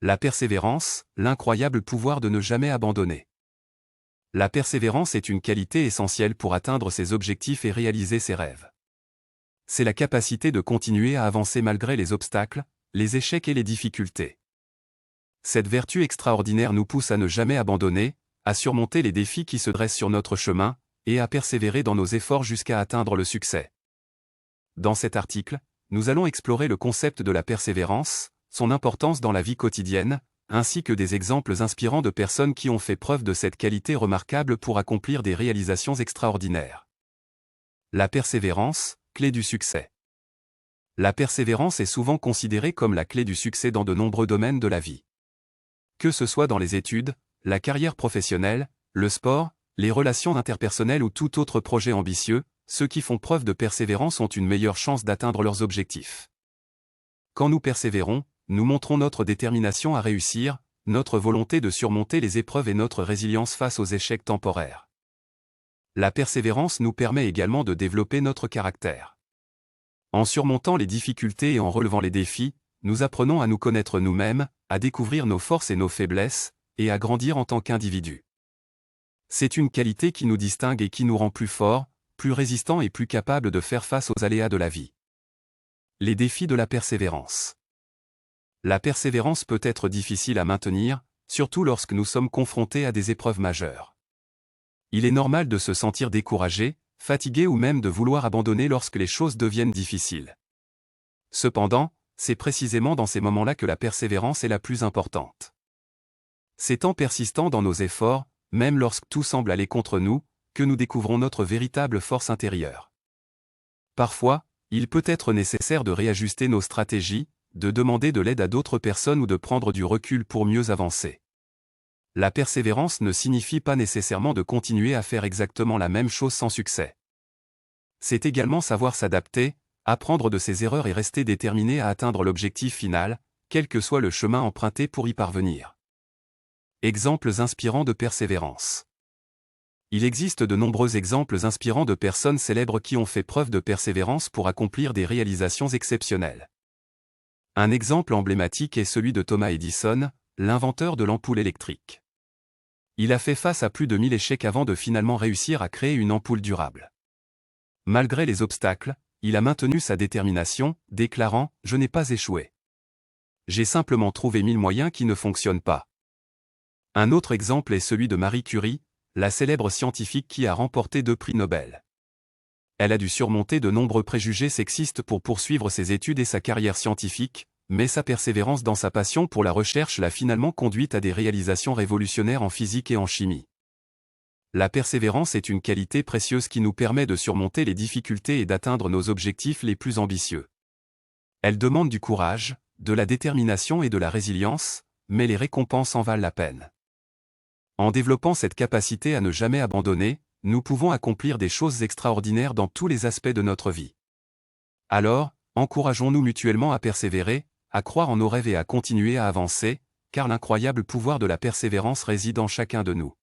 La persévérance, l'incroyable pouvoir de ne jamais abandonner. La persévérance est une qualité essentielle pour atteindre ses objectifs et réaliser ses rêves. C'est la capacité de continuer à avancer malgré les obstacles, les échecs et les difficultés. Cette vertu extraordinaire nous pousse à ne jamais abandonner, à surmonter les défis qui se dressent sur notre chemin, et à persévérer dans nos efforts jusqu'à atteindre le succès. Dans cet article, nous allons explorer le concept de la persévérance, son importance dans la vie quotidienne, ainsi que des exemples inspirants de personnes qui ont fait preuve de cette qualité remarquable pour accomplir des réalisations extraordinaires. La persévérance, clé du succès. La persévérance est souvent considérée comme la clé du succès dans de nombreux domaines de la vie. Que ce soit dans les études, la carrière professionnelle, le sport, les relations interpersonnelles ou tout autre projet ambitieux, ceux qui font preuve de persévérance ont une meilleure chance d'atteindre leurs objectifs. Quand nous persévérons, nous montrons notre détermination à réussir, notre volonté de surmonter les épreuves et notre résilience face aux échecs temporaires. La persévérance nous permet également de développer notre caractère. En surmontant les difficultés et en relevant les défis, nous apprenons à nous connaître nous-mêmes, à découvrir nos forces et nos faiblesses, et à grandir en tant qu'individus. C'est une qualité qui nous distingue et qui nous rend plus forts, plus résistants et plus capables de faire face aux aléas de la vie. Les défis de la persévérance. La persévérance peut être difficile à maintenir, surtout lorsque nous sommes confrontés à des épreuves majeures. Il est normal de se sentir découragé, fatigué ou même de vouloir abandonner lorsque les choses deviennent difficiles. Cependant, c'est précisément dans ces moments-là que la persévérance est la plus importante. C'est en persistant dans nos efforts, même lorsque tout semble aller contre nous, que nous découvrons notre véritable force intérieure. Parfois, il peut être nécessaire de réajuster nos stratégies, de demander de l'aide à d'autres personnes ou de prendre du recul pour mieux avancer. La persévérance ne signifie pas nécessairement de continuer à faire exactement la même chose sans succès. C'est également savoir s'adapter, apprendre de ses erreurs et rester déterminé à atteindre l'objectif final, quel que soit le chemin emprunté pour y parvenir. Exemples inspirants de persévérance. Il existe de nombreux exemples inspirants de personnes célèbres qui ont fait preuve de persévérance pour accomplir des réalisations exceptionnelles. Un exemple emblématique est celui de Thomas Edison, l'inventeur de l'ampoule électrique. Il a fait face à plus de 1000 échecs avant de finalement réussir à créer une ampoule durable. Malgré les obstacles, il a maintenu sa détermination, déclarant « Je n'ai pas échoué. J'ai simplement trouvé 1000 moyens qui ne fonctionnent pas ». Un autre exemple est celui de Marie Curie, la célèbre scientifique qui a remporté 2 prix Nobel. Elle a dû surmonter de nombreux préjugés sexistes pour poursuivre ses études et sa carrière scientifique, mais sa persévérance dans sa passion pour la recherche l'a finalement conduite à des réalisations révolutionnaires en physique et en chimie. La persévérance est une qualité précieuse qui nous permet de surmonter les difficultés et d'atteindre nos objectifs les plus ambitieux. Elle demande du courage, de la détermination et de la résilience, mais les récompenses en valent la peine. En développant cette capacité à ne jamais abandonner, nous pouvons accomplir des choses extraordinaires dans tous les aspects de notre vie. Alors, encourageons-nous mutuellement à persévérer, à croire en nos rêves et à continuer à avancer, car l'incroyable pouvoir de la persévérance réside en chacun de nous.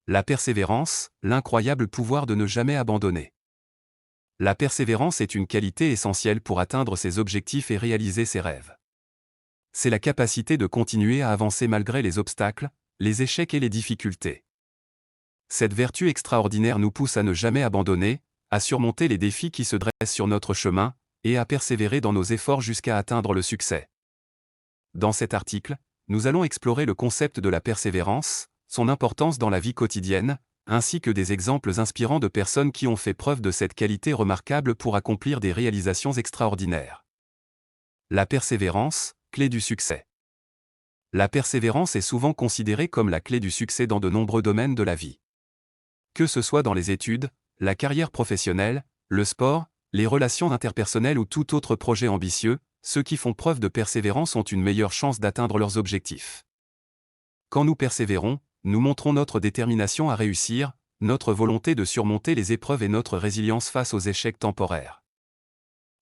La persévérance, l'incroyable pouvoir de ne jamais abandonner. La persévérance est une qualité essentielle pour atteindre ses objectifs et réaliser ses rêves. C'est la capacité de continuer à avancer malgré les obstacles, les échecs et les difficultés. Cette vertu extraordinaire nous pousse à ne jamais abandonner, à surmonter les défis qui se dressent sur notre chemin, et à persévérer dans nos efforts jusqu'à atteindre le succès. Dans cet article, nous allons explorer le concept de la persévérance, son importance dans la vie quotidienne, ainsi que des exemples inspirants de personnes qui ont fait preuve de cette qualité remarquable pour accomplir des réalisations extraordinaires. La persévérance, clé du succès. La persévérance est souvent considérée comme la clé du succès dans de nombreux domaines de la vie. Que ce soit dans les études, la carrière professionnelle, le sport, les relations interpersonnelles ou tout autre projet ambitieux, ceux qui font preuve de persévérance ont une meilleure chance d'atteindre leurs objectifs. Quand nous persévérons, nous montrons notre détermination à réussir, notre volonté de surmonter les épreuves et notre résilience face aux échecs temporaires.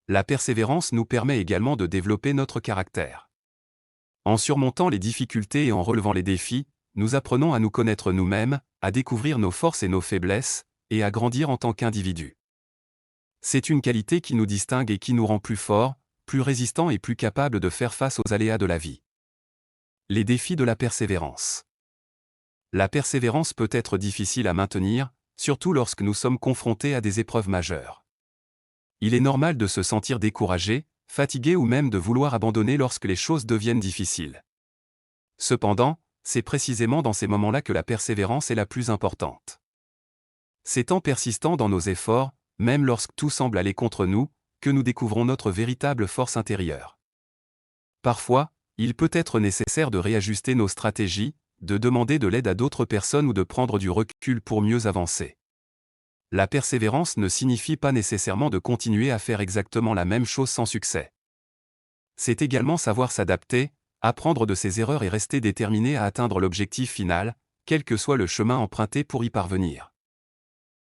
La persévérance nous permet également de développer notre caractère. En surmontant les difficultés et en relevant les défis, nous apprenons à nous connaître nous-mêmes, à découvrir nos forces et nos faiblesses, et à grandir en tant qu'individus. C'est une qualité qui nous distingue et qui nous rend plus forts, plus résistants et plus capables de faire face aux aléas de la vie. Les défis de la persévérance. La persévérance peut être difficile à maintenir, surtout lorsque nous sommes confrontés à des épreuves majeures. Il est normal de se sentir découragé, fatigué ou même de vouloir abandonner lorsque les choses deviennent difficiles. Cependant, c'est précisément dans ces moments-là que la persévérance est la plus importante. C'est en persistant dans nos efforts, même lorsque tout semble aller contre nous, que nous découvrons notre véritable force intérieure. Parfois, il peut être nécessaire de réajuster nos stratégies, de demander de l'aide à d'autres personnes ou de prendre du recul pour mieux avancer. La persévérance ne signifie pas nécessairement de continuer à faire exactement la même chose sans succès. C'est également savoir s'adapter, apprendre de ses erreurs et rester déterminé à atteindre l'objectif final, quel que soit le chemin emprunté pour y parvenir.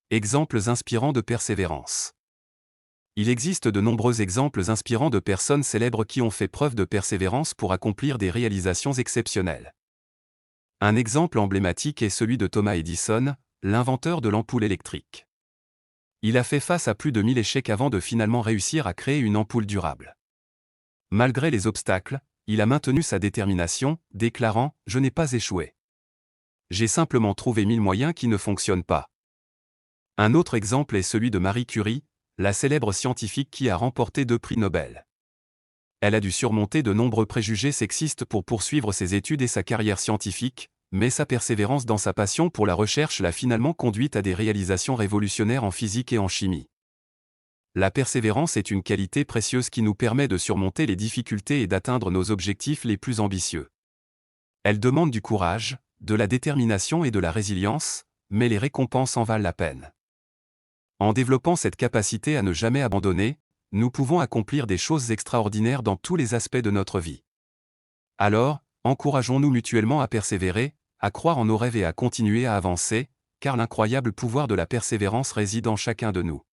Exemples inspirants de persévérance. Il existe de nombreux exemples inspirants de personnes célèbres qui ont fait preuve de persévérance pour accomplir des réalisations exceptionnelles. Un exemple emblématique est celui de Thomas Edison, l'inventeur de l'ampoule électrique. Il a fait face à plus de 1000 échecs avant de finalement réussir à créer une ampoule durable. Malgré les obstacles, il a maintenu sa détermination, déclarant « Je n'ai pas échoué. J'ai simplement trouvé 1000 moyens qui ne fonctionnent pas ». Un autre exemple est celui de Marie Curie, la célèbre scientifique qui a remporté 2 prix Nobel. Elle a dû surmonter de nombreux préjugés sexistes pour poursuivre ses études et sa carrière scientifique, mais sa persévérance dans sa passion pour la recherche l'a finalement conduite à des réalisations révolutionnaires en physique et en chimie. La persévérance est une qualité précieuse qui nous permet de surmonter les difficultés et d'atteindre nos objectifs les plus ambitieux. Elle demande du courage, de la détermination et de la résilience, mais les récompenses en valent la peine. En développant cette capacité à ne jamais abandonner, nous pouvons accomplir des choses extraordinaires dans tous les aspects de notre vie. Alors, encourageons-nous mutuellement à persévérer, à croire en nos rêves et à continuer à avancer, car l'incroyable pouvoir de la persévérance réside en chacun de nous.